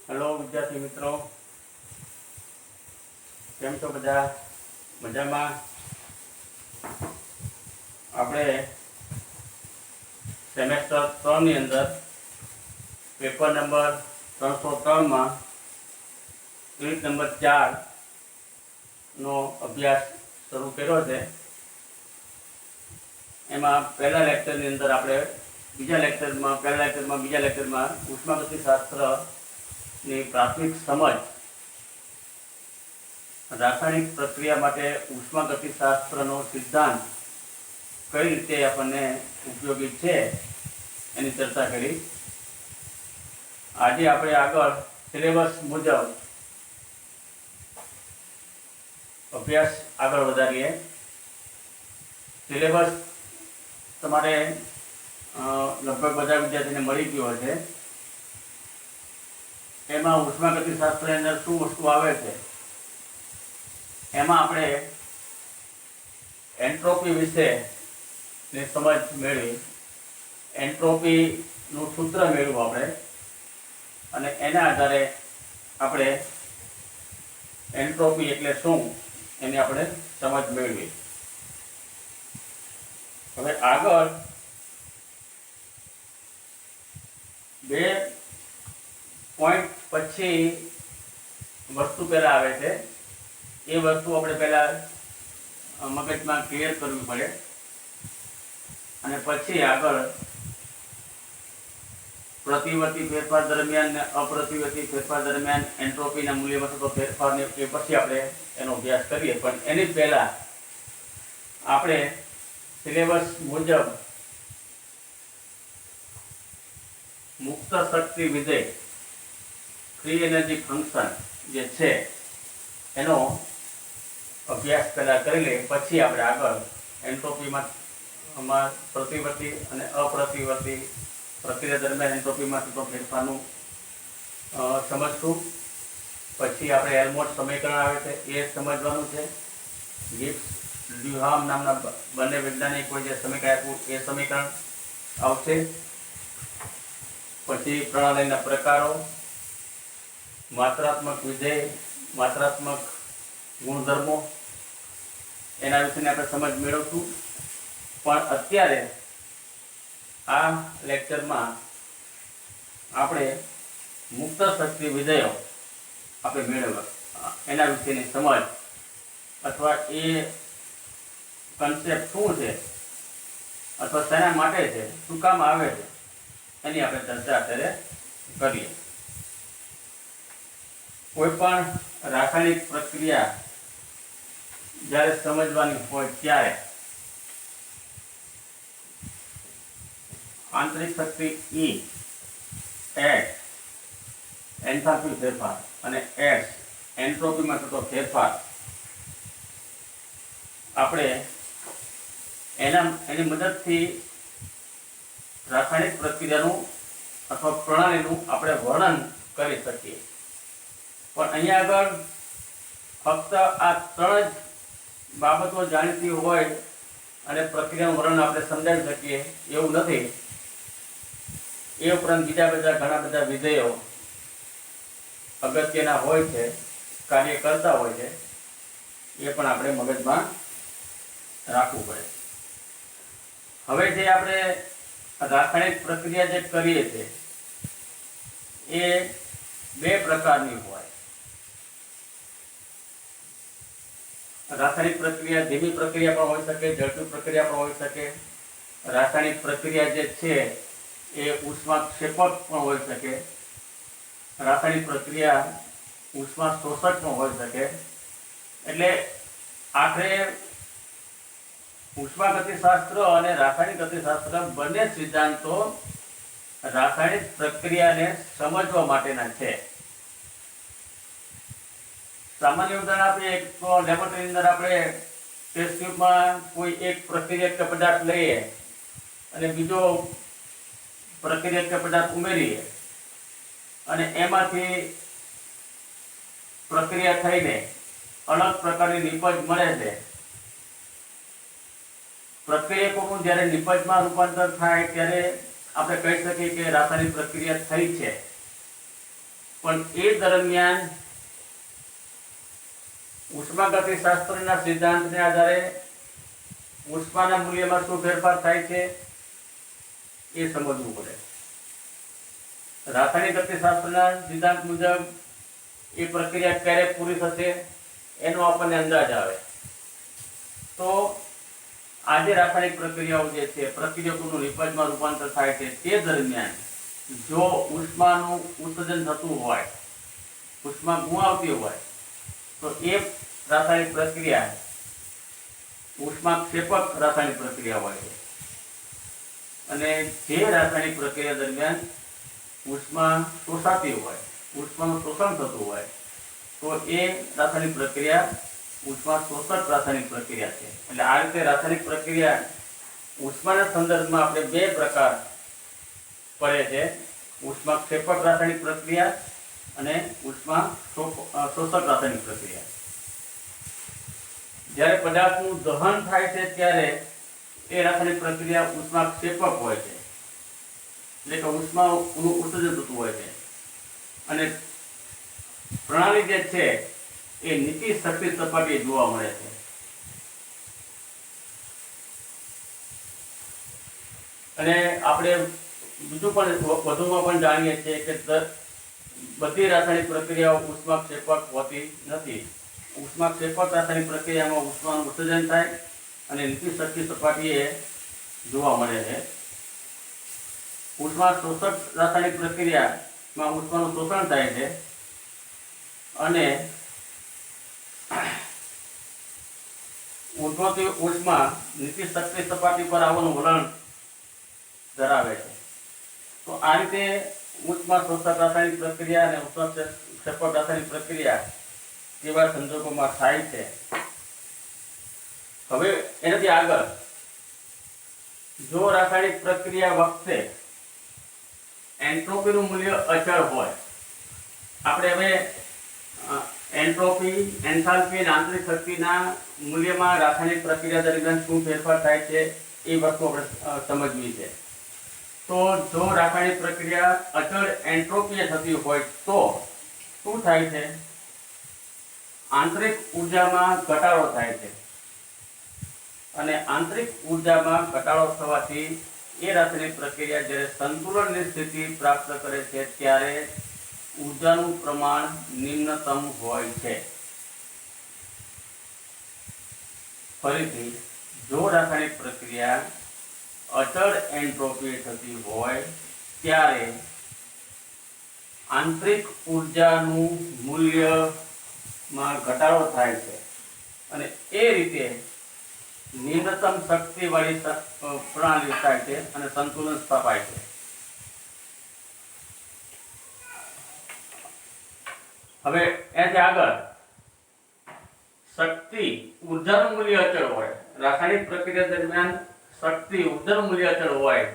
Hello विद्यार्थी मित्रों, केम छो बधा? मजामां? आपणे सेमेस्टर 3 ની અંદર પેપર નંબર 303 માં યુનિટ નંબર 4 નો અભ્યાસ શરૂ કર્યો છે। એમાં પહેલા લેક્ચરની અંદર આપણે બીજા લેક્ચરમાં ઉષ્માગતિશાસ્ત્રની પ્રાથમિક સમજ, રાસાયણિક પ્રક્રિયા માટે ઉષ્માગતિશાસ્ત્રનો સિદ્ધાંત કઈ રીતે આપણને ઉપયોગી છે એની ચર્ચા કરી। આજે આપણે આગળ સિલેબસ મુજબ અભ્યાસ આગળ વધારીએ। સિલેબસ તમારે લગભગ બધા વિદ્યાર્થીને મળી ગયો છે। એમાં ઉષ્માગતિશાસ્ત્રની અંદર શું વસ્તુ આવે છે, એમાં આપણે એન્ટ્રોપી વિશેની સમજ મેળવી, એન્ટ્રોપીનું સૂત્ર મેળવ્યું આપણે, અને એના આધારે આપણે એન્ટ્રોપી એટલે શું એની આપણે સમજ મેળવી। હવે આગળ બે પોઈન્ટ પછી વસ્તુ પહેલા આવે છે, એ વસ્તુ આપણે પહેલા મગજમાં ક્લિયર કરવી પડે, અને પછી આગળ પ્રતિવર્તી ફેરફાર દરમિયાન ને અપ્રતિવર્તી ફેરફાર દરમિયાન એન્ટ્રોપીના મૂલ્યમાં થતો ફેરફારને એ પછી આપણે એનો અભ્યાસ કરીએ। પણ એની પહેલા આપણે સિલેબસ મુજબ મુક્ત શક્તિ વિધેય, ફ્રી એનર્જી ફંક્શન જે છે એનો અભ્યાસ પહેલા કરી લઈએ, પછી આપણે આગળ એન્ટ્રોપીમાં પ્રતિવર્તી અને અપ્રતિવર્તી પ્રક્રિયા દરમિયાન એન્ટ્રોપીમાં થતો ફેરફારનું સમજશું। પછી આપણે હેલ્મહોલ્ટ્ઝ સમીકરણ આવે છે એ સમજવાનું છે। ગિબ્સ ડ્યુહામ નામના બંને વૈજ્ઞાનિકોએ જે સમીકરણ આપ્યું એ સમીકરણ આવશે। પછી પ્રણાલીના પ્રકારો, માત્રાત્મક વિધેય, માત્રાત્મક ગુણધર્મો, એના વિશેની આપણે સમજ મેળવશું। પણ અત્યારે આ લેક્ચરમાં આપણે મુક્ત શક્તિ વિધેયો આપણે મેળવવા, એના વિશેની સમજ અથવા એ કન્સેપ્ટ શું છે અથવા શેના માટે છે, શું કામ આવે છે, એની આપણે ચર્ચા અત્યારે કરીએ। કોઈ પણ રાસાયણિક પ્રક્રિયા જ્યારે સમજવાની હોય ત્યારે આંતરિક શક્તિ E, H એન્થાલ્પી ફેરફાર અને S એન્ટ્રોપીમાં થતો ફેરફાર, આપણે એની મદદથી રાસાયણિક પ્રક્રિયાનું અથવા પ્રણાલીનું આપણે વર્ણન કરી શકીએ। પણ અહીંયા આગળ ફક્ત આ ત્રણ જ બાબતો જાણીતી હોય અને પ્રક્રિયાનું વર્ણન આપણે સમજાવી શકીએ એવું નથી। એ ઉપરાંત બીજા ઘણા બધા વિધેયો અગત્યના હોય છે, કાર્ય કરતા હોય છે, એ પણ આપણે મગજમાં રાખવું પડે। હવે જે આપણે રાસાયણિક પ્રક્રિયા જે કરીએ છીએ એ બે પ્રકારની હોય। રાસાયણિક પ્રક્રિયા ધીમી પ્રક્રિયા પણ હોઈ શકે, ઝડપી પ્રક્રિયા પણ હોઈ શકે। રાસાયણિક પ્રક્રિયા જે છે એ ઉષ્માક્ષેપક પણ હોઈ શકે, રાસાયણિક પ્રક્રિયા ઉષ્મા શોષક પણ હોઈ શકે। એટલે આખરે ઉષ્માગતિશાસ્ત્ર અને રાસાયણિક ગતિશાસ્ત્ર બંને સિદ્ધાંતો રાસાયણિક પ્રક્રિયાને સમજવા માટેના છે। સામાન્ય ઉદાહરણ આપીએ તો લેબોરેટરીની અંદર આપણે ટેસ્ટ ટ્યુબમાં કોઈ એક પ્રક્રિયક પદાર્થ લઈએ અને બીજો પ્રક્રિયક પદાર્થ ઉમેરીએ અને એમાંથી પ્રક્રિયા થઈને અલગ પ્રકારની નિપજ મળે છે। પ્રક્રિયકોનું જ્યારે નિપજમાં રૂપાંતર થાય ત્યારે આપણે કહી શકીએ કે રાસાયણિક પ્રક્રિયા થઈ છે। પણ એ દરમિયાન ઉષ્માગતિશાસ્ત્રના સિદ્ધાંતને આધારે ઉષ્માના મૂલ્યમાં શું ફેરફાર થાય છે એ સમજવું પડે. રાસાયણિક ગતિશાસ્ત્રના સિદ્ધાંત મુજબ એ પ્રક્રિયા ક્યારે પૂરી થશે એનો આપણને અંદાજ આવે. તો આજે રાસાયણિક પ્રક્રિયાઓ જે છે, પ્રક્રિયકોનું નિપજમાં રૂપાંતર થાય છે, તે દરમિયાન જો ઉષ્માનું ઉત્સર્જન થતું હોય, ઉષ્મા ગુમાવતી હોય, તો એ રાસાયણિક પ્રક્રિયા ઉષ્માક્ષેપક રાસાયણિક પ્રક્રિયા હોય છે. અને જે રાસાયણિક પ્રક્રિયા દરમિયાન ઉષ્મા શોષાતી હોય, ઉષ્માનું શોષણ થતું હોય, તો એ રાસાયણિક પ્રક્રિયા ઉષ્મા શોષક રાસાયણિક પ્રક્રિયા છે. એટલે આ રીતે રાસાયણિક પ્રક્રિયા ઉષ્માના સંદર્ભમાં આપણે બે પ્રકાર પડે છે: ઉષ્માક્ષેપક રાસાયણિક પ્રક્રિયા અને ઉષ્મા શોષક રાસાયણિક પ્રક્રિયા. જ્યારે પદાર્થનું દહન થાય છે ત્યારે એ રાસાયણિક પ્રક્રિયા ઉષ્માક્ષેપક હોય છે, એટલે કે ઉષ્માનું ઉત્સર્જન થતું હોય છે. અને પ્રણાલી જે છે એ નીચી શક્તિ સપાટીએ જોવા મળે છે. અને આપણે બીજું પણ વધુમાં પણ જાણીએ છીએ કે બધી રાસાયણિક પ્રક્રિયાઓ ઉષ્માક્ષેપક હોતી નથી. ઉષ્માક્ષેપક રાસાયણિક પ્રક્રિયામાં ઉષ્માનું ઉત્સર્જન થાય અને નીચી શક્તિ સપાટીએ જોવા મળે છે. ઉષ્મા શોષક રાસાયણિક પ્રક્રિયામાં ઉષ્માનું શોષણ થાય છે અને ઉદ્ભવતી ઉષ્મા નીચી શક્તિ સપાટી પર આવવાનું વલણ ધરાવે છે. તો આ રીતે ઉષ્મા શોષક રાસાયણિક પ્રક્રિયા અને ઉષ્માક્ષેપક રાસાયણિક પ્રક્રિયા કેવા સંજોગોમાં થાય છે. હવે એનાથી આગળ, જો રાસાયણિક પ્રક્રિયા વખતે એન્ટ્રોપીનું મૂલ્ય અચળ હોય, આપણે હવે એન્ટ્રોપી, એન્થાલ્પી અને આંતરિક શક્તિના મૂલ્યમાં રાસાયણિક પ્રક્રિયા દરમિયાન શું ફેરફાર થાય છે એ વસ્તુ આપણે સમજવી છે. તો જો રાસાયણિક પ્રક્રિયા અચળ એન્ટ્રોપીએ થતી હોય તો શું થાય છે? આંતરિક ઉર્જામાં ઘટાડો થાય છે. અને આંતરિક ઉર્જામાં ઘટાડો થવાથી એ રાસાયણિક પ્રક્રિયા જ્યારે સંતુલનની સ્થિતિ પ્રાપ્ત કરે છે ત્યારે ઉર્જાનું પ્રમાણ નિમ્નતમ હોય છે. ફરીથી, જો રાસાયણિક પ્રક્રિયા અચળ એન્ટ્રોપી થતી હોય ત્યારે આંતરિક ઉર્જાનું મૂલ્યમાં ઘટાડો થાય છે અને એ રીતે નિમ્નતમ શક્તિવાળી પ્રણાલી થાય છે અને સંતુલન સ્થપાય છે. હવે એનાથી આગળ, શક્તિ ઉર્જાનું મૂલ્ય અચળ હોય, રાસાયણિક પ્રક્રિયા દરમિયાન શક્તિ ઉર્જાનું મૂલ્ય અચળ હોય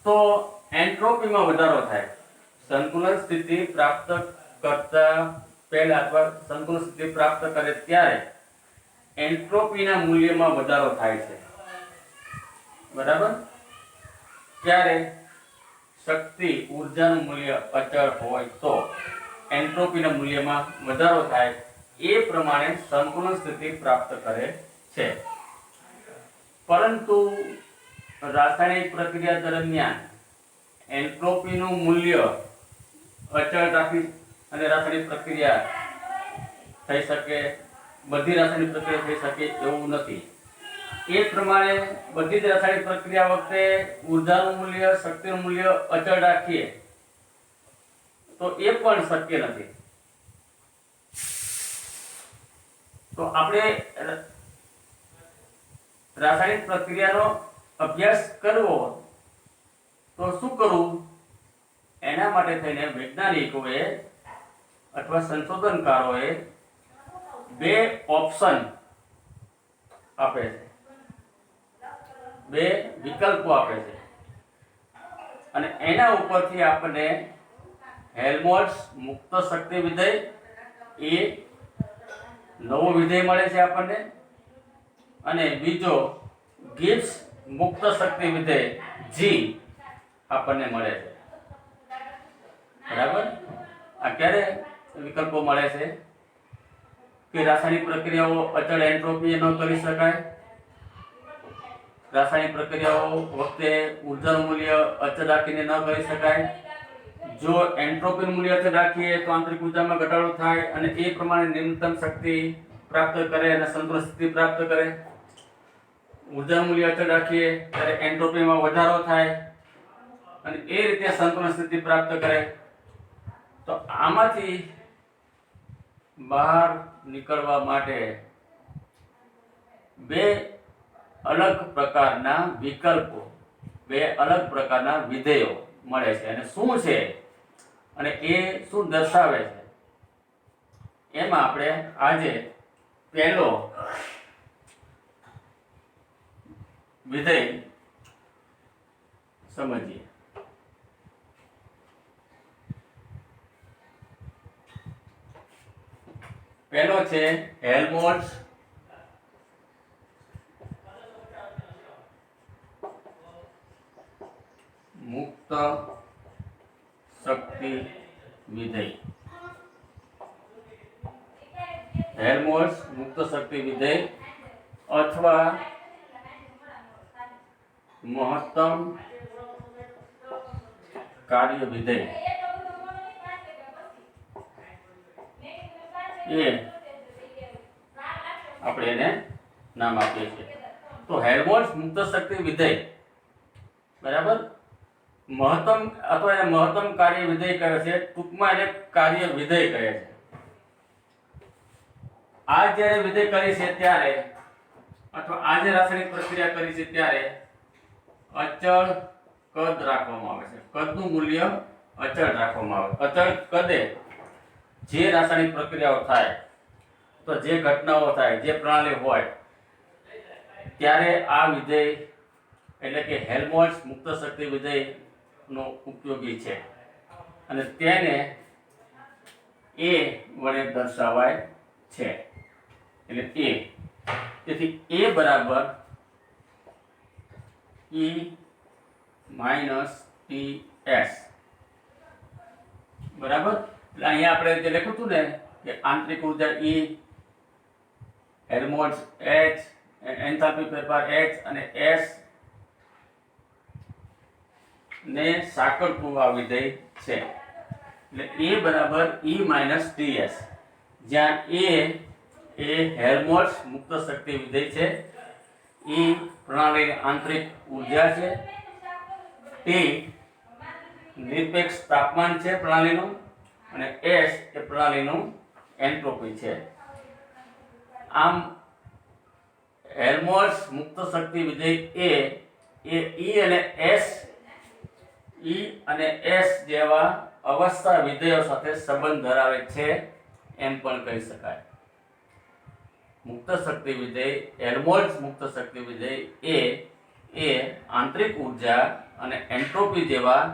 તો એન્ટ્રોપીમાં વધારો થાય. સંતુલન સ્થિતિ પ્રાપ્ત કરતા પહેલા અથવા સંતુલન સ્થિતિ પ્રાપ્ત કરે ત્યારે એન્ટ્રોપીના મૂલ્યમાં વધારો થાય છે. બરાબર? ત્યારે શક્તિ ઉર્જાનું મૂલ્ય અચળ હોય તો એન્ટ્રોપીના મૂલ્યમાં વધારો થાય, એ પ્રમાણે સંતુલન સ્થિતિ પ્રાપ્ત કરે છે. પરંતુ રાસાયણિક પ્રક્રિયા દરમિયાન એન્ટ્રોપીનું મૂલ્ય અચળ રાખી અને રાસાયણિક પ્રક્રિયા થઈ શકે, બધી રાસાયણિક પ્રક્રિયા થઈ શકે એવું નથી. એ પ્રમાણે બધી જ રાસાયણિક પ્રક્રિયા વખતે ઉર્જાનું મૂલ્ય, શક્તિનું મૂલ્ય અચળ રાખીએ તો એ પણ શક્ય નથી. તો આપણે રાસાયણિક પ્રક્રિયાનો અભ્યાસ કરવો તો શું કરવું? એના માટે થઈને વૈજ્ઞાનિકોએ અથવા સંશોધનકારોએ બે ઓપ્શન આપે છે, બે વિકલ્પો આપે છે અને એના ઉપરથી આપણને હેલ્મહોલ્ટ્ઝ મુક્ત શક્તિ વિધેય એ નવો વિધેય મળે છે આપણને, અને બીજો ગિબ્સ મુક્ત શક્તિ વિધેય G આપણને મળે છે. બરાબર? આ ક્યારે વિકલ્પો મળે છે કે રાસાયણિક પ્રક્રિયાઓ અચળ એન્ટ્રોપી ન કરી શકાય, રાસાયણિક પ્રક્રિયાઓ વખતે ઊર્જાનું મૂલ્ય અચળ રાખીને ન કરી શકાય, જો એન્ટ્રોપીનું મૂલ્ય અચળ રાખીએ તો આંતરિક ઊર્જામાં ઘટાડો થાય અને એ પ્રમાણે ન્યૂનતમ શક્તિ પ્રાપ્ત કરે અને સંતુલન સ્થિતિ પ્રાપ્ત કરે, ઊર્જાનું મૂલ્ય અચળ રાખીએ ત્યારે એન્ટ્રોપીમાં વધારો થાય અને એ રીતે સંતુલન સ્થિતિ પ્રાપ્ત કરે. તો આમાંથી બહાર નીકળવા માટે બે અલગ પ્રકારના વિકલ્પો, બે અલગ પ્રકારના વિધેયો મળે છે. અને શું છે અને એ શું દર્શાવે છે એમાં આપણે આજે પહેલો વિધેય સમજીએ. પહેલો છે હેલ્મહોલ્ટ્ઝ મુક્ત શક્તિ વિધેય. હેલ્મહોલ્ટ્ઝ મુક્ત શક્તિ વિધેય અથવા મહત્તમ કાર્ય વિધેય એ આપણે એને નામ આપીએ છીએ. તો હેલ્મહોલ્ટ્ઝ મુક્ત શક્તિ વિધેય બરાબર મહત્તમ અથવા એને મહત્તમ કાર્ય વિધેય કહે છે. ટૂંકમાં એને કાર્ય વિધેય કહે છે. આ જ્યારે વિધેય કરી છે ત્યારે અથવા આ જે રાસાયણિક પ્રક્રિયા કરી છે ત્યારે અચળ કદ રાખવામાં આવે છે. કદનું મૂલ્ય અચળ રાખવામાં આવે. અચળ કદે જે રાસાયણિક પ્રક્રિયાઓ થાય તો જે ઘટનાઓ થાય, જે પ્રણાલી હોય ત્યારે આ વિધેય એટલે કે હેલ્મહોલ્ટ્ઝ મુક્ત શક્તિ વિધેય નો ઉપયોગી છે અને તેને એ વડે દર્શાવાય છે. એટલે એ, તેથી એ બરાબર E - TS બરાબર. એટલે અહીંયા આપણે જે લખ્યું હતું ને કે આંતરિક ઊર્જા E, હેલ્મહોલ્ટ્ઝ H, એન્થાલ્પી ફેરફાર H અને S ને સાંકળતું આ વિધેય છે. એટલે E બરાબર E - TS, જ્યાં A એ હેલ્મહોલ્ટ્ઝ મુક્ત શક્તિ વિધેય છે, E પ્રણાલીની આંતરિક ઊર્જા છે, T નિરપેક્ષ તાપમાન છે પ્રણાલીનું અને S એ પ્રણાલીનું એન્ટ્રોપી છે. આમ હેલ્મહોલ્ટ્ઝ મુક્ત શક્તિ વિધેય એ E અને S જેવા અવસ્થા વિધેયો સાથે સંબંધ ધરાવે છે એમ પણ કહી શકાય. મુક્ત શક્તિ વિધેય હેલ્મહોલ્ટ્ઝ મુક્ત શક્તિ વિધેય એ આંતરિક ઊર્જા અને એન્ટ્રોપી જેવા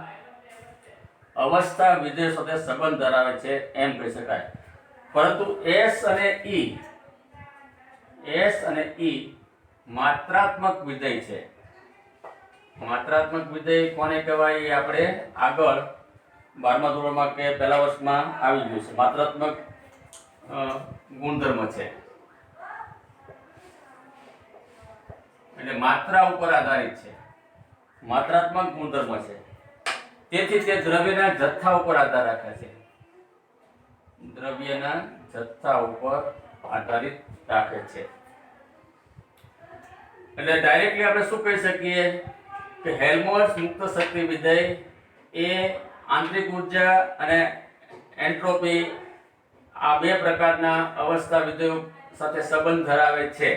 અવસ્થા વિધેયો સાથે સંબંધ ધરાવે છે એમ કહી શકાય. પરંતુ S અને E માત્રાત્મક વિધેય છે. માત્રાત્મક વિધેય કોને કહેવાય એ આપણે આગળ 12મા ધોરણમાં કે પહેલા વર્ષમાં આવી ગયું છે. માત્રાત્મક ગુણધર્મ છે એટલે માત્રા ઉપર આધારિત છે, માત્રાત્મક ગુણધર્મ છે. તેથી તે દ્રવ્યના જથ્થા ઉપર આધાર રાખે છે. દ્રવ્યના જથ્થા ઉપર આધારિત રાખે છે. એટલે ડાયરેક્ટલી આપણે શું કહી શકીએ કે હેલ્મહોલ્ટ્ઝ મુક્ત શક્તિ વિધેય એ આંતરિક ઊર્જા અને એન્ટ્રોપી આ બે પ્રકારના અવસ્થા વિધેયો સાથે સંબંધ ધરાવે છે.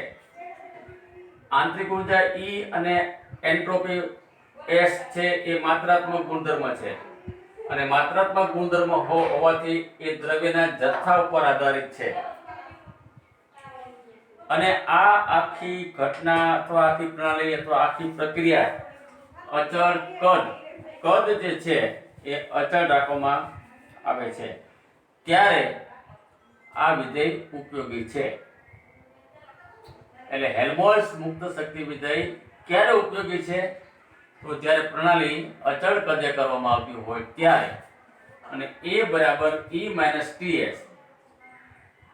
આંતરિક ઊર્જા E અને એન્ટ્રોપી S છે એ માત્રાત્મક ગુણધર્મ છે અને માત્રાત્મક ગુણધર્મ હોવાથી એ દ્રવ્યના જથ્થા ઉપર આધારિત છે. અને આ આખી ઘટના અથવા આખી પ્રણાલી અથવા આખી પ્રક્રિયા અચળ કદ જે છે એ અચળ રાખવામાં આવે છે ત્યારે આ વિધેય ઉપયોગી છે. એટલે હેલ્મહોલ્ટ્ઝ મુક્ત શક્તિ વિધેય ક્યારે ઉપયોગી છે? તો જ્યારે પ્રણાલી અચળ કદે કરવામાં આવતી હોય ત્યારે. અને એ બરાબર E માઇનસ TS.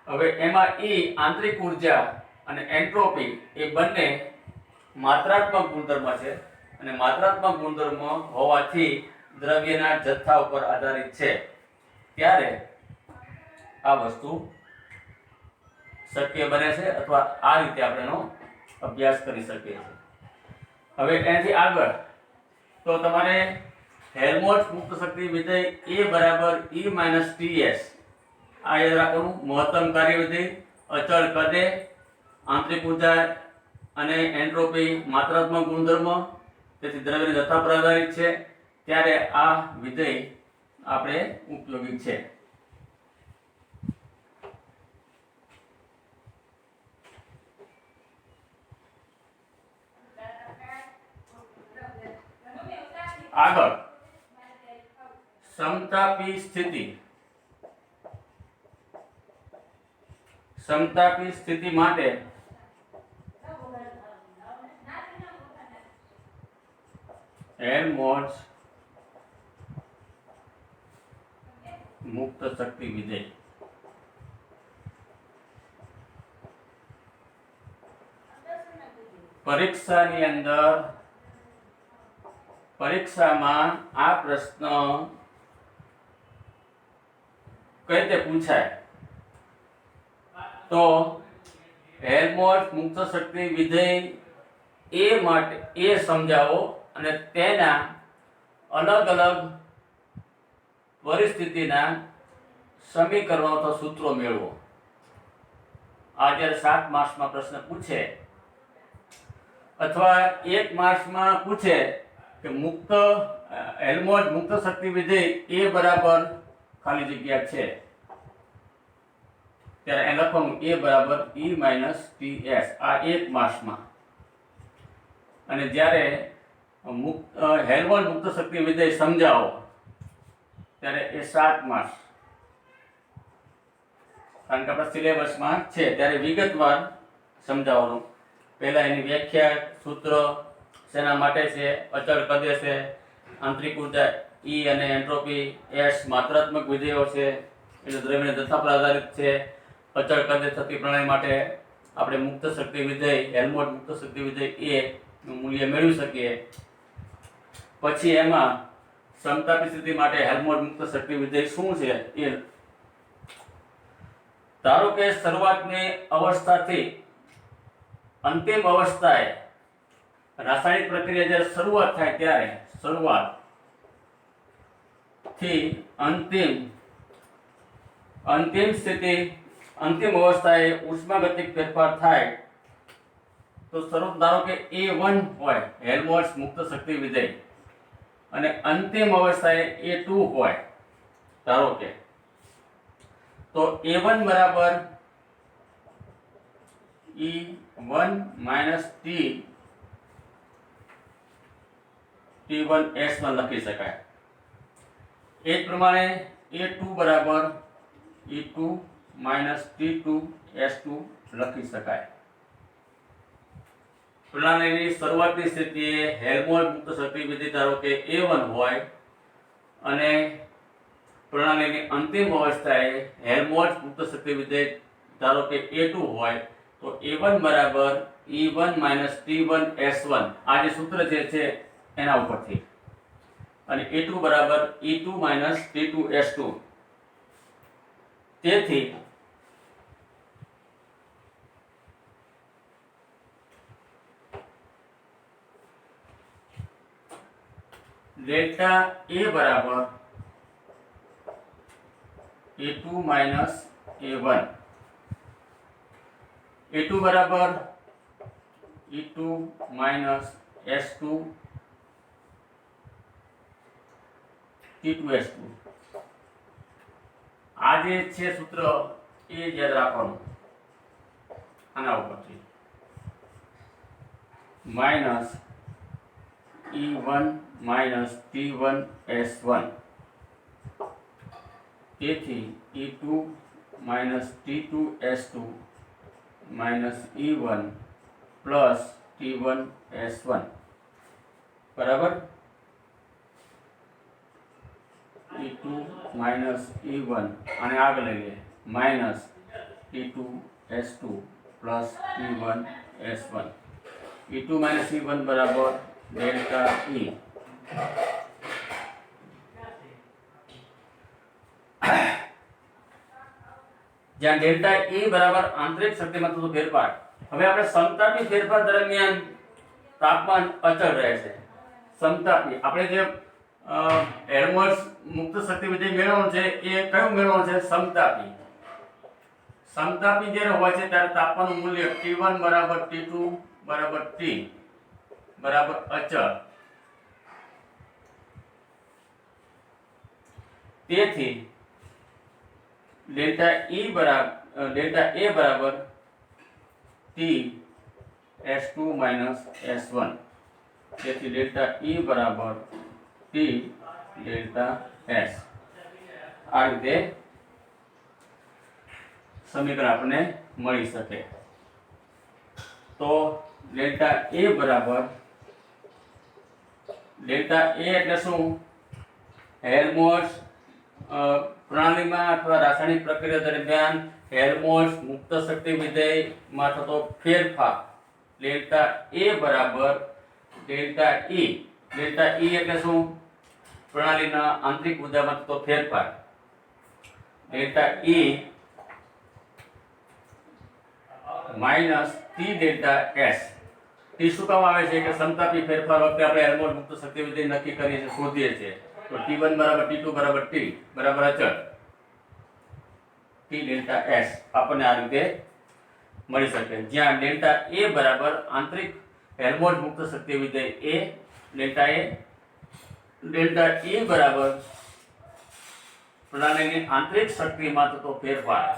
હવે એમાં E આંતરિક ઉર્જા અને એન્ટ્રોપી એ બંને માત્રાત્મક ગુણધર્મ છે અને માત્રાત્મક ગુણધર્મ હોવાથી દ્રવ્યના જથ્થા ઉપર આધારિત છે, ત્યારે આ વસ્તુ શક્ય બને છે અથવા આ રીતે આપણે એનો અભ્યાસ કરી શકીએ છીએ. હવે એનાથી આગળ તો તમારે હેલ્મહોલ્ટ્ઝ મુક્ત શક્તિ વિધેય A બરાબર E માઇનસ TS આ યાદ રાખવાનું. મહત્તમ કાર્ય વિધેય, અચળ કદે, આંતરિક ઉર્જા અને એન્ટ્રોપી માત્રાત્મક ગુણધર્મ, તેથી દ્રવ્યના જથ્થા પર આધારિત છે, ત્યારે આ વિધેય આપણે ઉપયોગી છે. આગળ સમતાપી સ્થિતિ. સમતાપી સ્થિતિ માટે હેલ્મહોલ્ટ્ઝ મુક્ત શક્તિ વિધેય. પરીક્ષાની અંદર પરીક્ષામાં આ પ્રશ્ન કઈ રીતે પૂછાય તો હેલ્મહોલ્ટ્ઝ મુક્ત શક્તિ વિધેય એ માટે એ સમજાવો અને તેના અલગ અલગ પરિસ્થિતિના સમીકરણો અથવા સૂત્રો મેળવો. આ જ્યારે 7 માર્ક્સમાં પ્રશ્ન પૂછે અથવા 1 માર્ક્સમાં પૂછે કે મુક્ત હેલ્મહોલ્ટ્ઝ મુક્ત શક્તિ વિધેય એ બરાબર ખાલી જગ્યા છે, ત્યારે એ લખવાનું એ બરાબર E માઇનસ TS આ 1 માર્ક્સમાં. અને જ્યારે હેલ્મહોલ્ટ્ઝ મુક્ત શક્તિ વિધેય સમજાવો ત્યારે એ 7 માર્ક્સ, કારણ કે આપણા સિલેબસમાં છે ત્યારે વિગતવાર સમજાવવાનું. પહેલા એની વ્યાખ્યા, સૂત્ર શેના માટે છે, અચળ કદે છે, આંતરિક ઉર્જા E અને એન્ટ્રોપી S માત્રાત્મક વિધેયો છે એટલે દ્રવ્યના જથ્થા પર આધારિત છે. અચળ કદે થતી પ્રણાલી માટે આપણે મુક્ત શક્તિ વિધેય હેલ્મહોલ્ટ્ઝ મુક્ત શક્તિ વિધેય A નું મૂલ્ય મેળવી શકીએ. પછી એમાં સમતાપી સ્થિતિ માટે હેલ્મહોલ્ટ્ઝ મુક્ત શક્તિ વિધેય શું છે એ ધારો કે શરૂઆતની અવસ્થાથી અંતિમ અવસ્થાએ રાસાયણિક પ્રક્રિયા જ્યારે શરૂઆત થાય ત્યારે શરૂઆત થી અંતિમ સ્થિતિ અંતિમ અવસ્થાએ ઉષ્માગતિક ફેરફાર થાય તો શરૂ ધારો કે A1 હોય હેલ્મહોલ્ટ્ઝ મુક્ત શક્તિ વિધેય અને અંતિમ અવસ્થાએ A2 હોય ધારો કે, તો A1 બરાબર E1 માઇનસ T1 S1 લખી શકાય. એ જ પ્રમાણે A2 બરાબર E2 માઇનસ T2 S2 લખી શકાય. પ્રણાલીની શરૂઆતની સ્થિતિએ હેલ્મહોલ્ટ્ઝ મુક્ત શક્તિ વિધેય ધારો કે A1 હોય અને પ્રણાલીની અંતિમ અવસ્થાએ હેલ્મહોલ્ટ્ઝ મુક્ત શક્તિ વિધેય ધારો કે A2 હોય તો A1 બરાબર E1 માઇનસ T1 S1 આ જે સૂત્ર જે છે એના ઉપરથી, અને A2 બરાબર E2 માઇનસ T2 S2. તેથી ડેલ્ટા A બરાબર A2 માઇનસ A1, A2 બરાબર E2 minus S2 T2 S2. આ જે છે સૂત્ર એ યાદ રાખવાનું આના ઉપરથી, minus E1 minus T1 S1. તેથી E2 minus T2 S2 minus E1 plus T1 S1 બરાબર E2 E2 માઇનસ E1 અને આગળ લઈ લઈએ minus E2 S2 plus E1 S1. E2 minus E1 બરાબર ડેલ્ટા E. જ્યાં ડેલ્ટા E બરાબર આંતરિક શક્તિમાં થતો ફેરફાર. હવે આપણે સમતાપી ફેરફાર દરમિયાન તાપમાન અચળ રહે છે. સમતાપી આપણે જે હેલ્મહોલ્ટ્ઝ મુક્ત શક્તિ વિધેય મેળવવાનું છે એ કયું મેળવવાનું છે? સમતાપી. સમતાપી જ્યારે હોય છે ત્યારે તાપમાનનું મૂલ્ય T1 બરાબર T2 બરાબર T બરાબર અચળ. તેથી ડેલ્ટા A બરાબર T S2 માઇનસ S1. તેથી ડેલ્ટા E બરાબર T ડેલ્ટા S. આ રીતે સમીકરણ આપણને મળી શકે. તો ડેલ્ટા A બરાબર ડેલ્ટા A એટલે શું? હેલ્મહોલ્ટ્ઝ પ્રણાલીમાં અથવા રાસાયણિક પ્રક્રિયા દરમિયાન હેલ્મહોલ્ટ્ઝ મુક્ત શક્તિ વિધેયમાં થતો ફેરફાર. ડેલ્ટા A બરાબર ડેલ્ટા E. ડેલ્ટા E એટલે શું? પ્રણાલીના આંતરિક ઊર્જામાં થતો ફેરફાર. Delta E minus T delta S. T શું કામ આવે છે કે સમતાપી ફેરફાર વખતે આપણે હેલ્મહોલ્ટ્ઝ મુક્ત શક્તિ વિધેય નક્કી કરીએ છીએ, શોધીએ છીએ. તો T1 બરાબર T2 બરાબર T બરાબર અચળ T ડેલ્ટા S આપણને આ રીતે મળી શકે. જ્યાં ડેલ્ટા A બરાબર આંતરિક હેલ્મહોલ્ટ્ઝ મુક્ત શક્તિ વિધેય A delta A. Delta E બરાબર પ્રણાલીની આંતરિક શક્તિમાં થતો ફેરફાર.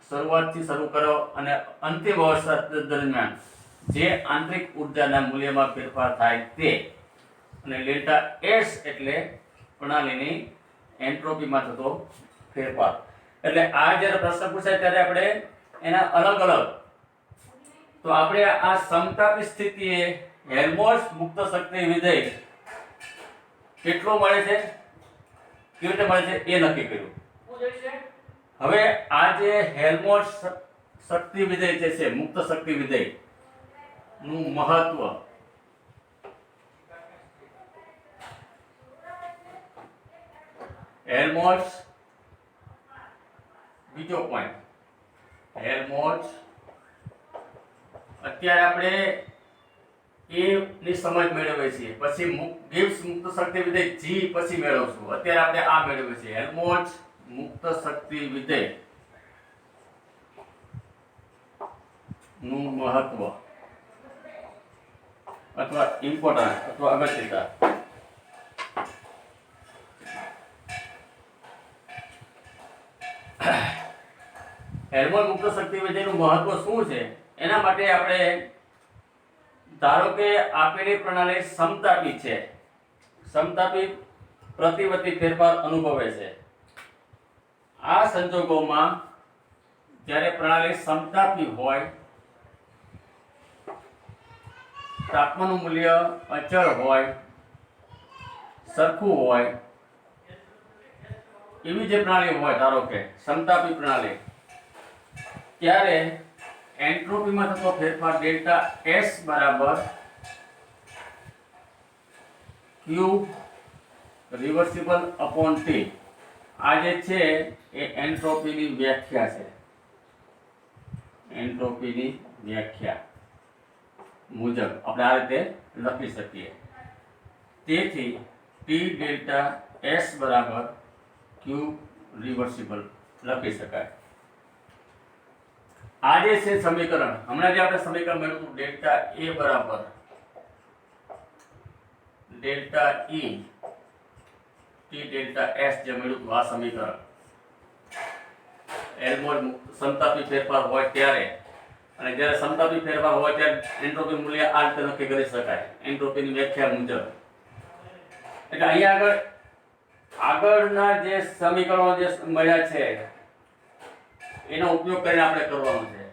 શરૂઆતથી શરૂ કરો અને અંતિમ અવસ્થા દરમિયાન જે આંતરિક ઊર્જાના મૂલ્યમાં ફેરફાર થાય તે. અને ડેલ્ટા S એટલે પ્રણાલીની એન્ટ્રોપીમાં થતો ફેરફાર. એટલે આ જ્યારે પ્રશ્ન પૂછાય ત્યારે આપણે એના અલગ અલગ. તો આપણે આ સમતાપી સ્થિતિએ હેલ્મહોલ્ટ્ઝ મુક્ત શક્તિ વિધેય કેટલો મળે છે, કેવી રીતે મળે છે એ નક્કી કર્યું. હવે આ જે હેલ્મહોલ્ટ્ઝ શક્તિ વિધેય જે છે, મુક્ત શક્તિ વિધેય નું મહત્વ. હેલ્મહોલ્ટ્ઝ બીજો પોઈન્ટ. હેલ્મહોલ્ટ્ઝ અત્યારે આપણે A ની સમજ મેળવીએ છીએ, પછી ગિબ્સ મુક્ત શક્તિ વિધેય G પછી મેળવશું. અત્યારે આપણે આ મેળવીએ છીએ હેલ્મહોલ્ટ્ઝ મુક્ત શક્તિ વિધેય નું મહત્વ અથવા ઇમ્પોર્ટન્સ અથવા અગત્યતા. હેલ્મહોલ્ટ્ઝ મુક્ત શક્તિ વિધેયનું મહત્વ શું છે એના માટે આપણે ધારો કે આપેલી પ્રણાલી સમતાપી છે, સમતાપી પ્રતિવર્તી ફેરફાર અનુભવે છે. આ સંજોગોમાં જ્યારે પ્રણાલી સમતાપી હોય, તાપમાનનું મૂલ્ય અચળ હોય, સરખું હોય, એવી જે પ્રણાલી હોય, ધારો કે સમતાપી પ્રણાલી, ત્યારે એન્ટ્રોપીમાં થતો ફેરફાર ડેલ્ટા S બરાબર Q રિવર્સિબલ અપોન T. આ જે છે એ એન્ટ્રોપીની વ્યાખ્યા છે. એન્ટ્રોપીની વ્યાખ્યા મુજબ આપણે આ રીતે લખી શકીએ. તેથી T ડેલ્ટા S બરાબર Q રિવર્સિબલ લખી શકાય. આ જે છે સમીકરણ, હમણાં જે આપણે સમીકરણ મેળવ્યું ડેલ્ટા A બરાબર delta E T delta S જે મેળવ્યું આ સમીકરણ હેલ્મહોલ્ટ્ઝ સમતાપી ફેરફાર હોય ત્યારે, અને જ્યારે સમતાપી ફેરફાર હોય ત્યારે એન્ટ્રોપી મૂલ્ય આ રીતે નક્કી કરી શકાય એન્ટ્રોપીની વ્યાખ્યા મુજબ. એટલે અહીંયા આગળના જે સમીકરણો જે મળ્યા છે એનો ઉપયોગ કરીને આપણે કરવાનો છે.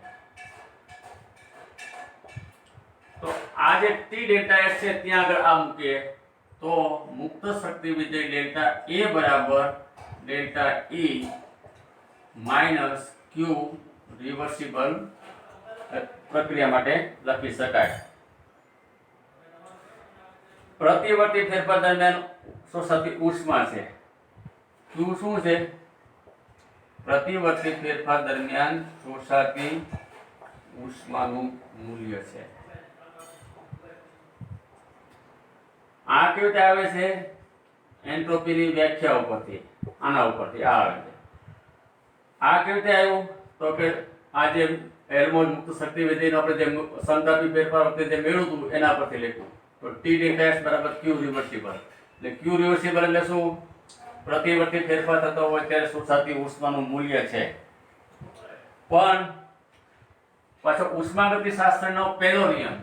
તો આ જે T ડેલ્ટા S છે ત્યાં આગળ આ મૂકીએ તો મુક્ત શક્તિ વિધેય ડેલ્ટા A બરાબર ડેલ્ટા ઈ માઇનસ ક્યુ રિવર્સિબલ પ્રક્રિયા માટે લખી શકાય. પ્રતિવર્તી ફેરફાર દરમિયાન શોષાતી ઉષ્મા છે. ક્યુ શું છે? પ્રતિવર્તી ફેરફાર દરમિયાન શોષાતી ઉષ્માનું મૂલ્ય છે. આ કેવી રીતે આવે છે? એન્ટ્રોપીની વ્યાખ્યા ઉપરથી, આના ઉપરથી આ આવે છે. આ કેવી રીતે આવ્યું? તો કે આ જે હેલ્મહોલ્ટ્ઝ મુક્ત શક્તિ વિધેયનો આપણે જે સમતાપી ફેરફાર વખતે જે મેળવ્યું હતું એના પરથી લખ્યું. તો T ડેલ્ટા S બરાબર Q રિવર્સિબલ. એટલે Q રિવર્સિબલ એટલે શું? પ્રતિવર્તી ફેરફાર થતો હોય ત્યારે શોષાતી ઉષ્માનું મૂલ્ય છે. પણ પાછો ઉષ્માગતિશાસ્ત્રનો પહેલો નિયમ,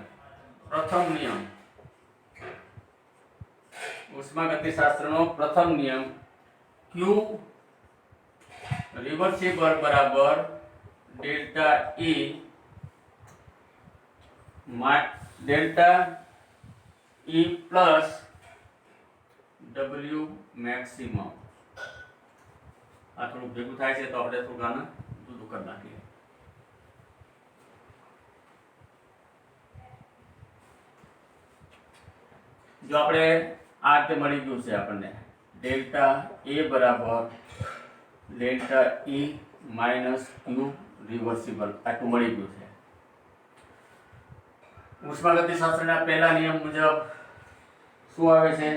પ્રથમ નિયમ, ઉષ્માગતિશાસ્ત્રનો પ્રથમ નિયમ Q રિવર્સિબલ બરાબર delta E delta E plus W maximum. આ થોડું ભેગું થાય છે તો આપણે થોડું આને જુદું કરી નાખીએ. જો આપણે આ રીતે મળી ગયું છે આપણને ડેલ્ટા એ બરાબર ડેલ્ટા ઈ માઇનસ ક્યુ રિવર્સિબલ, આટલું મળી ગયું છે. ઉષ્માગતિશાસ્ત્રના પહેલા નિયમ મુજબ શું આવે છે?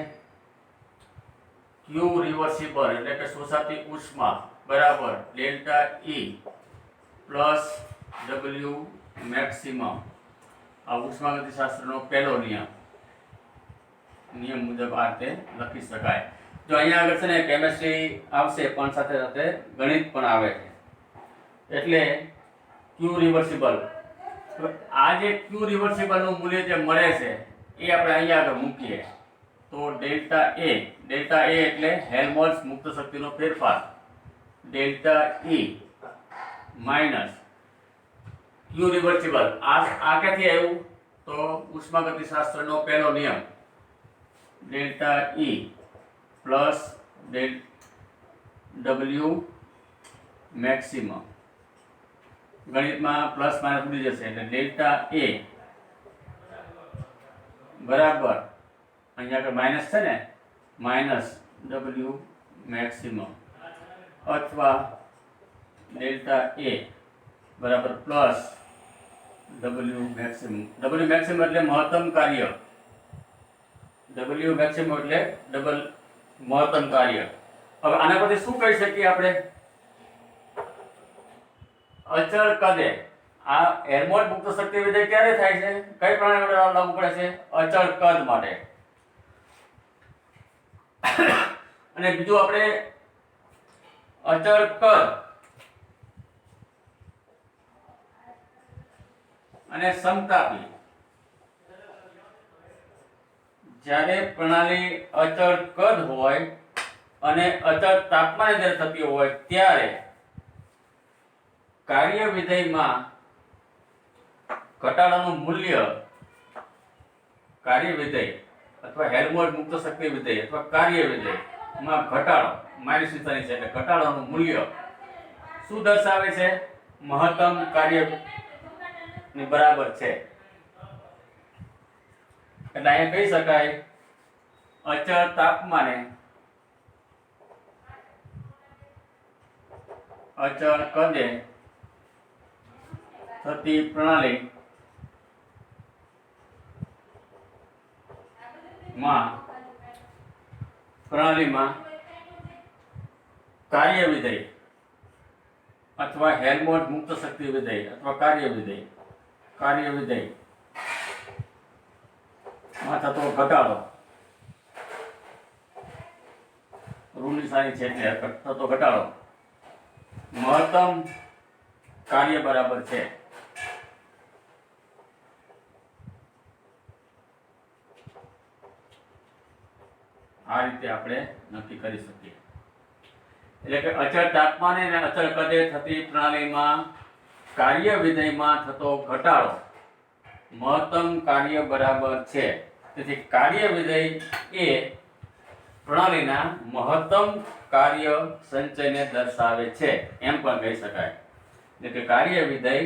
ક્યુ રિવર્સિબલ એટલે કે શોષાતી ઉષ્મા બરાબર delta E plus W maximum. આ ઉષ્માગતિશાસ્ત્રનો પહેલો નિયમ મુજબ આ રીતે લખી શકાય. જો અહીંયા આગળ છે ને કેમેસ્ટ્રી આવશે પણ સાથે સાથે ગણિત પણ આવે છે. એટલે ક્યુ રિવર્સિબલ, આ જે ક્યુ રિવર્સિબલ નું મૂલ્ય જે મળે છે એ આપણે અહીંયા આગળ મૂકીએ તો ડેલ્ટા એ એટલે હેલ્મહોલ્ટ્ઝ મુક્ત શક્તિનો ફેરફાર ડેલ્ટા ઈ માઇનસ ક્યુ રિવર્સિબલ. આ ક્યાંથી આવ્યું? તો ઉષ્માગતિશાસ્ત્રનો પહેલો નિયમ delta E plus W maximum. ગણિતમાં પ્લસ માઇનસ ઉડી જશે એટલે ડેલ્ટા એ બરાબર અહીંયા આગળ માઇનસ છે ને, માઇનસ W મેક્સિમમ અથવા ડેલ્ટા એ બરાબર plus W maximum. W maximum એટલે મહત્તમ કાર્ય, W મેક્સિમમ એટલે મહત્તમ કાર્ય. હવે આના પરથી શું કહી શકીએ આપણે? અચળ કદે આ હેલ્મહોલ્ટ્ઝ મુક્ત શક્તિ વિધેય ક્યારે થાય છે? કઈ પ્રણાલી માટે લાગુ પડે છે? અચળ કદ માટે. અને બીજું આપણે અચળ કદ અને સમતાપી. જ્યારે પ્રણાલી અચળ કદ હોય અને અચળ તાપમાને જ્યારે થતી હોય ત્યારે કાર્ય વિધેયમાં ઘટાડાનું મૂલ્ય, કાર્ય વિધેય અથવા હેલ્મહોલ્ટ્ઝ મુક્ત શક્તિ વિધેય અથવા કાર્ય વિધેયમાં ઘટાડો માઇનસ નિશાની છે એટલે ઘટાડાનું મૂલ્ય શું દર્શાવે છે? મહત્તમ કાર્ય ની બરાબર છે. એટલે અહીંયા કહી શકાય અચળ તાપમાને અચળ કદે થતી પ્રણાલીમાં કાર્ય વિધેય અથવા હેલ્મહોલ્ટ્ઝ મુક્ત શક્તિ વિધેય અથવા કાર્ય વિધેય માં થતો ઘટાડો, ઋણ નિશાની છે એટલે થતો ઘટાડો મહત્તમ કાર્ય બરાબર છે. આ રીતે આપણે નક્કી કરી શકીએ. એટલે કે અચળ તાપમાને અને અચળ કદે થતી પ્રણાલીમાં કાર્ય વિધેયમાં થતો ઘટાડો મહત્તમ કાર્ય બરાબર છે. તેથી કાર્ય વિધેય એ પ્રણાલીના મહત્તમ કાર્ય સંચયને દર્શાવે છે એમ પણ કહી શકાય. એટલે કે કાર્ય વિધેય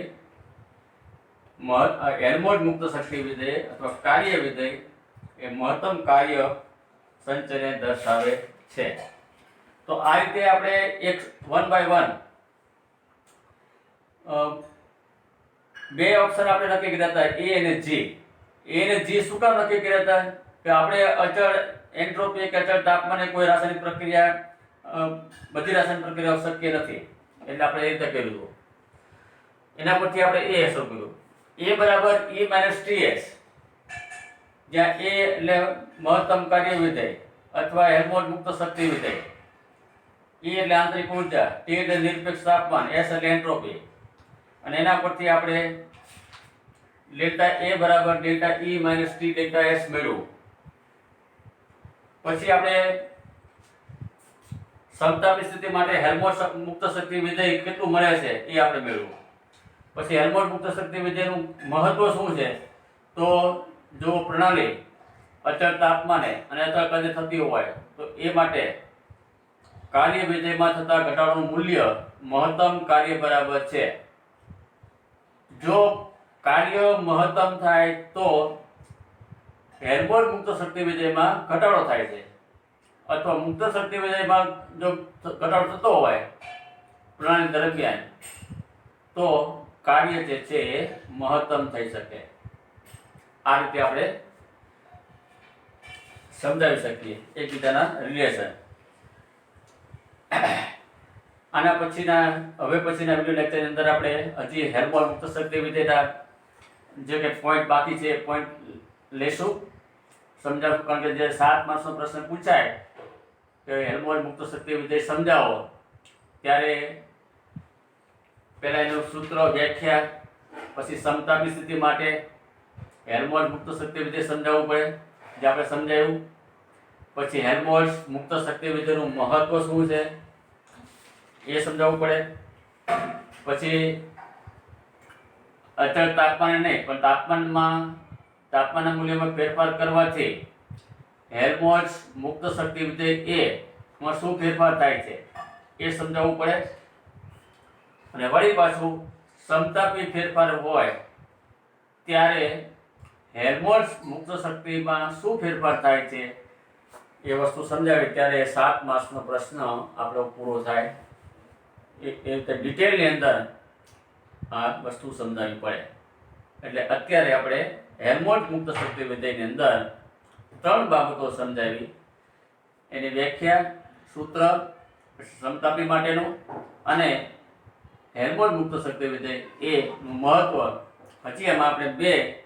હેલ્મહોલ્ટ્ઝ મુક્ત શક્તિ વિધેય અથવા કાર્ય વિધેય એ મહત્તમ કાર્ય સંચયને દર્શાવે છે. તો આ રીતે આપણે એક વન બાય વન બે ઓપ્શન આપણે નક્કી કર્યા હતા, એ અને જી. એ અને જી શું કામ નક્કી કર્યા હતા? કે આપણે અચળ એન્ટ્રોપી કે અચળ તાપમાને કોઈ રાસાયણિક પ્રક્રિયા બધી રાસાયણિક પ્રક્રિયાઓ શક્ય નથી, એટલે આપણે એ રીતે કર્યું હતું. એના પરથી આપણે એ અસર કર્યું, એ બરાબર E માઇનસ TS, જ્યાં એ એટલે મહત્તમ કાર્ય વિધેય અથવા હેલ્મહોલ્ટ્ઝ મુક્ત શક્તિ વિધેય, E એટલે આંતરિક ઊર્જા, T એટલે નિરપેક્ષ તાપમાન, S એટલે એન્ટ્રોપી. અને એના પરથી આપણે ડેલ્ટા A બરાબર delta E minus T delta S મેળવ્યું. પછી આપણે સમતાપી સ્થિતિ માટે હેલ્મહોલ્ટ્ઝ મુક્ત શક્તિ વિધેય કેટલું મળે છે એ આપણે મેળવ્યું. પછી હેલ્મહોલ્ટ્ઝ મુક્ત શક્તિ વિધેયનું મહત્વ શું છે? તો જો પ્રણાલી અચળ તાપમાને અને અચળ કદે થતી હોય તો એ માટે કાર્ય વિધેયમાં થતા ઘટાડોનું મૂલ્ય મહત્તમ કાર્ય બરાબર છે. જો કાર્ય મહત્તમ થાય તો હેલ્મહોલ્ટ્ઝ મુક્ત શક્તિ વિધેયમાં ઘટાડો થાય છે, અથવા મુક્ત શક્તિ વિધેયમાં જો ઘટાડો થતો હોય પ્રણાલી દરમિયાન તો કાર્ય જે છે એ મહત્તમ થઈ શકે. આ રીતે આપણે સમજાવી શકીએ એકબીજાના રિલેશન. આના પછીના પછીના વિડિયો લેક્ચરની અંદર આપણે હજી હેલ્મહોલ્ટ્ઝ મુક્ત શક્તિ વિધેયના જે કે પોઈન્ટ બાકી છે એ પોઈન્ટ લેશું, સમજાવું. કારણ કે જે 7 માર્ક્સનો પ્રશ્ન પૂછાય કે હેલ્મહોલ્ટ્ઝ મુક્ત શક્તિ વિધેય સમજાવો, ત્યારે પહેલા એનું સૂત્ર, વ્યાખ્યા, પછી સમતાપી સ્થિતિ માટે હેલ્મહોલ્ટ્ઝ મુક્ત શક્તિ વિધેય સમજાવવું પડે, જે આપણે સમજાવ્યું. પછી હેલ્મહોલ્ટ્ઝ મુક્ત શક્તિ વિધેયનું મહત્વ શું છે એ સમજાવવું પડે. પછી અચળ તાપમાને નહીં પણ તાપમાનના મૂલ્યમાં ફેરફાર કરવાથી હેલ્મહોલ્ટ્ઝ મુક્ત શક્તિ વિધેય માં શું ફેરફાર થાય છે એ સમજાવવું પડે. અને વળી પાછું સમતાપી ફેરફાર હોય ત્યારે હેલ્મહોલ્ટ્ઝ મુક્ત શક્તિમાં શું ફેરફાર થાય છે એ વસ્તુ સમજાવી ત્યારે 7 માર્ક્સનો પ્રશ્ન આપણો પૂરો થાય. એ રીતે ડિટેલની અંદર આ વસ્તુ સમજાવવી પડે. એટલે અત્યારે આપણે હેલ્મહોલ્ટ્ઝ મુક્ત શક્તિ વિધેયની અંદર 3 બાબતો સમજાવી, એની વ્યાખ્યા, સૂત્ર, સમતાપી માટેનું અને હેલ્મહોલ્ટ્ઝ મુક્ત શક્તિ વિધેય એનું મહત્વ. હજી એમાં આપણે 2